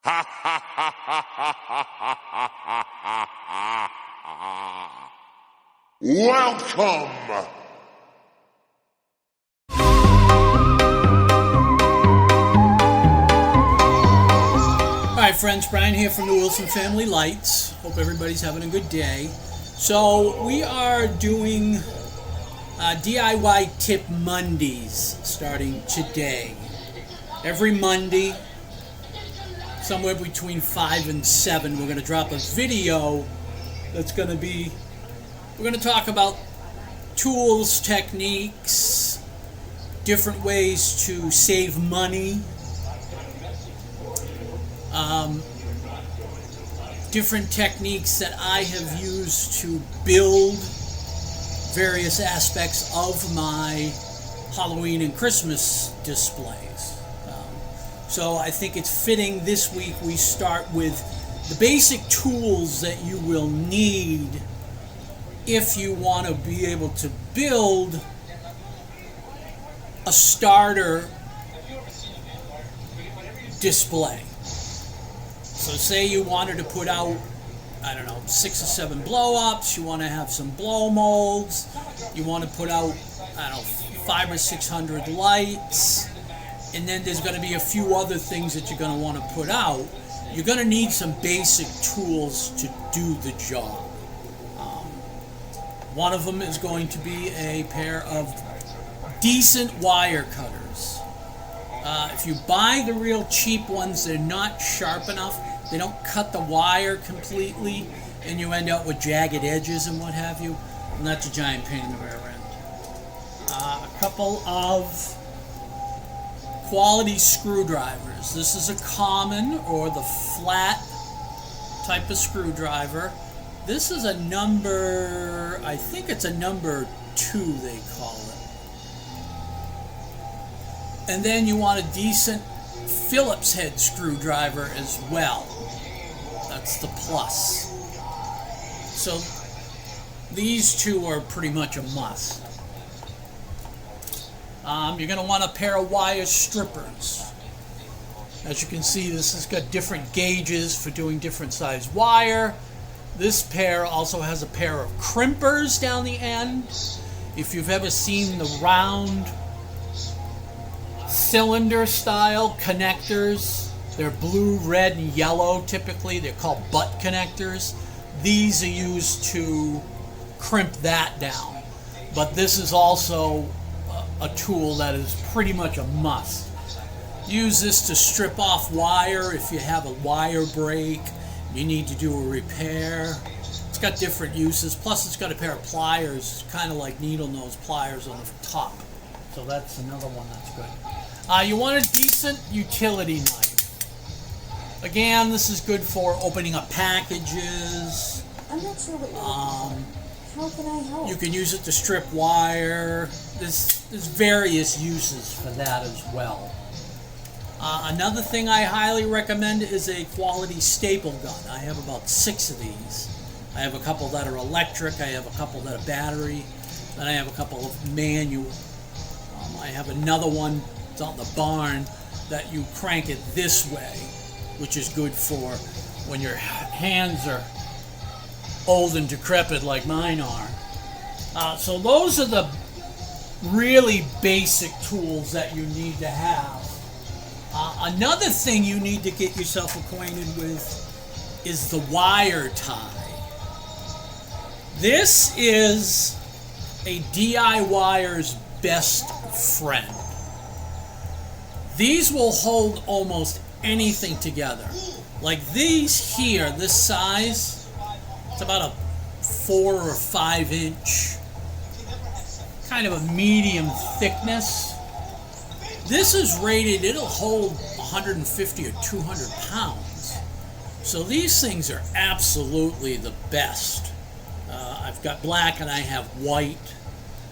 Welcome! Hi friends, Brian here from the Wilson Family Lights. Hope everybody's having a good day. So we are doing DIY Tip Mondays starting today. Every Monday, somewhere between 5 and 7, we're going to drop a video that's going to be, we're going to talk about tools, techniques, different ways to save money, different techniques that I have used to build various aspects of my Halloween and Christmas displays. So I think it's fitting this week we start with the basic tools that you will need if you want to be able to build a starter display. So say you wanted to put out, I don't know, 6 or 7 blow-ups, you want to have some blow molds, you want to put out, I don't know, 500 or 600 lights, and then there's going to be a few other things that you're going to want to put out. You're going to need some basic tools to do the job. One of them is going to be a pair of decent wire cutters. If you buy the real cheap ones, they're not sharp enough. They don't cut the wire completely, and you end up with jagged edges and what have you. And that's a giant pain in the rear end. A couple of quality screwdrivers. This is a common or the flat type of screwdriver. This is a number, I think it's a number 2 they call it. And then you want a decent Phillips head screwdriver as well. That's the plus. So these two are pretty much a must. You're going to want a pair of wire strippers. As you can see, this has got different gauges for doing different size wire. This pair also has a pair of crimpers down the end. If you've ever seen the round cylinder style connectors, they're blue, red, and yellow typically. They're called butt connectors. These are used to crimp that down. But this is also a tool that is pretty much a must. Use this to strip off wire if you have a wire break, you need to do a repair. It's got different uses. Plus it's got a pair of pliers, kind of like needle nose pliers on the top. So that's another one that's good. You want a decent utility knife. Again, this is good for opening up packages. I'm not sure what how can I help? You can use it to strip wire. There's various uses for that as well. Another thing I highly recommend is a quality staple gun. I have about 6 of these. I have a couple that are electric, I have a couple that are battery, and I have a couple of manual. I have another one that's out in the barn that you crank it this way, which is good for when your hands are old and decrepit like mine are. So those are the really basic tools that you need to have. Another thing you need to get yourself acquainted with is the wire tie. This is a DIYer's best friend. These will hold almost anything together. Like these here, this size, it's about a 4 or 5 inch, kind of a medium thickness. This is rated, it'll hold 150 or 200 pounds. So these things are absolutely the best. I've got black and I have white.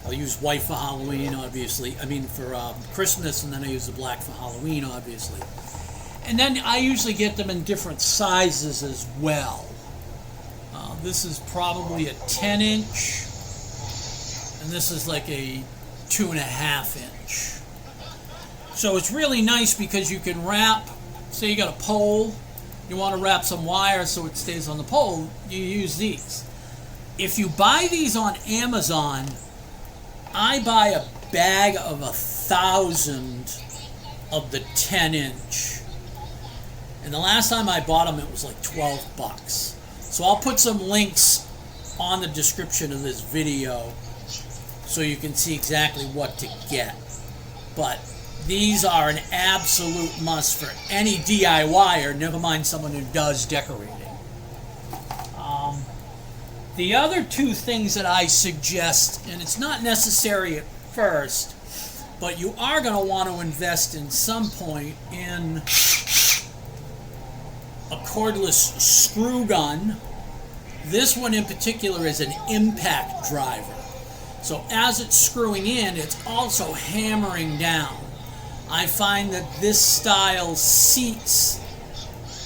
I'll use white for Halloween, obviously. I mean for Christmas, and then I use the black for Halloween, obviously. And then I usually get them in different sizes as well. This is probably a 10 inch, and this is like a 2.5 inch. So it's really nice because you can wrap, say you got a pole, you want to wrap some wire so it stays on the pole, you use these. If you buy these on Amazon, I buy a bag of 1,000 of the 10-inch. And the last time I bought them, it was like $12. So I'll put some links on the description of this video so you can see exactly what to get. But these are an absolute must for any DIYer, never mind someone who does decorating. The other two things that I suggest, and it's not necessary at first, but you are going to want to invest in some point in a cordless screw gun. This one in particular is an impact driver. So as it's screwing in, it's also hammering down. I find that this style seats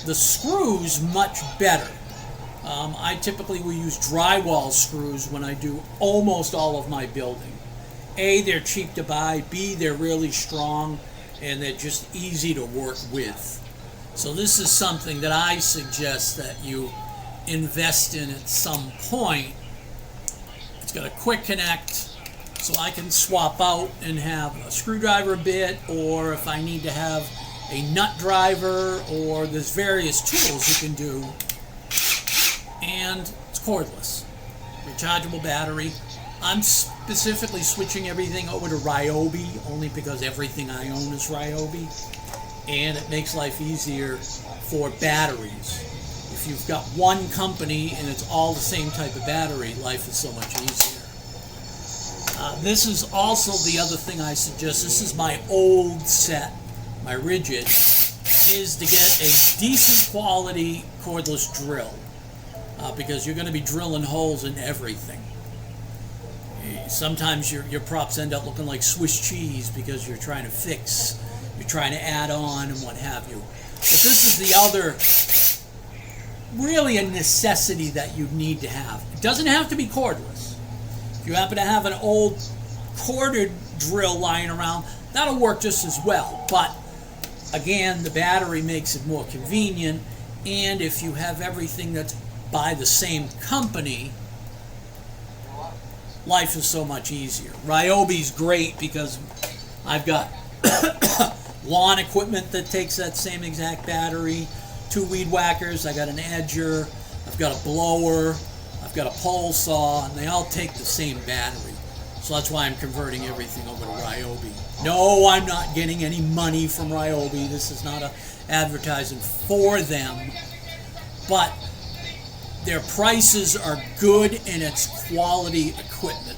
the screws much better. I typically will use drywall screws when I do almost all of my building. A, they're cheap to buy. B, they're really strong, and they're just easy to work with. So this is something that I suggest that you invest in at some point. It's got a quick connect, so I can swap out and have a screwdriver bit, or if I need to have a nut driver, or there's various tools you can do. And it's cordless, rechargeable battery. I'm specifically switching everything over to Ryobi only because everything I own is Ryobi, and it makes life easier for batteries. If you've got one company and it's all the same type of battery, life is so much easier. This is also the other thing I suggest. This is my old set, my rigid, is to get a decent quality cordless drill. Because you're going to be drilling holes in everything. Sometimes your props end up looking like Swiss cheese because you're trying to fix, you're trying to add on and what have you. But this is the other, really a necessity that you need to have. It doesn't have to be cordless. If you happen to have an old corded drill lying around, that'll work just as well. But again, the battery makes it more convenient, and if you have everything that's by the same company, life is so much easier. Ryobi's great because I've got lawn equipment that takes that same exact battery, 2 weed whackers, I got an edger, I've got a blower, I've got a pole saw, and they all take the same battery. So that's why I'm converting everything over to Ryobi. No, I'm not getting any money from Ryobi. This is not an advertising for them, but their prices are good and it's quality equipment.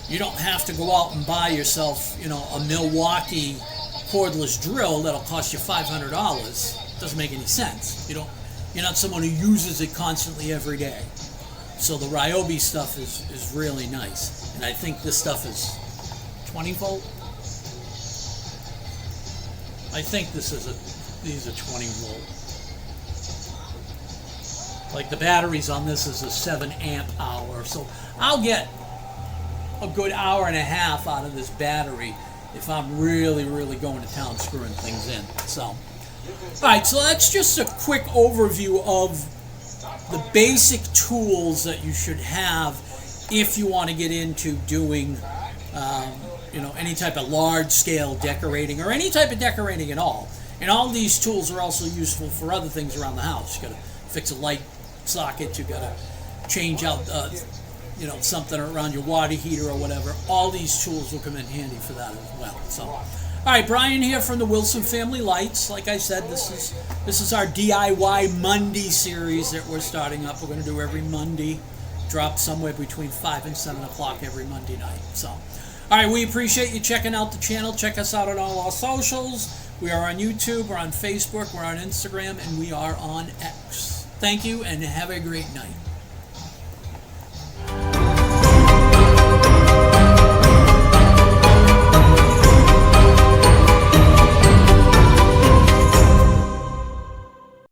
You don't have to go out and buy yourself, a Milwaukee cordless drill that'll cost you $500. Doesn't make any sense. You're not someone who uses it constantly every day. So the Ryobi stuff is really nice. And I think this stuff is 20 volt. I think these are 20 volt. Like the batteries on this is a 7 amp hour. So I'll get a good hour and a half out of this battery if I'm really, really going to town screwing things in. So, all right, so that's just a quick overview of the basic tools that you should have if you want to get into doing, any type of large-scale decorating or any type of decorating at all. And all these tools are also useful for other things around the house. You got to fix a light socket, you got to change out, something around your water heater or whatever. All these tools will come in handy for that as well. So, all right, Brian here from the Wilson Family Lights. Like I said, this is our DIY Monday series that we're starting up. We're going to do every Monday, drop somewhere between 5 and 7 o'clock every Monday night. So, all right, we appreciate you checking out the channel. Check us out on all our socials. We are on YouTube, we're on Facebook, we're on Instagram, and we are on X. Thank you, and have a great night.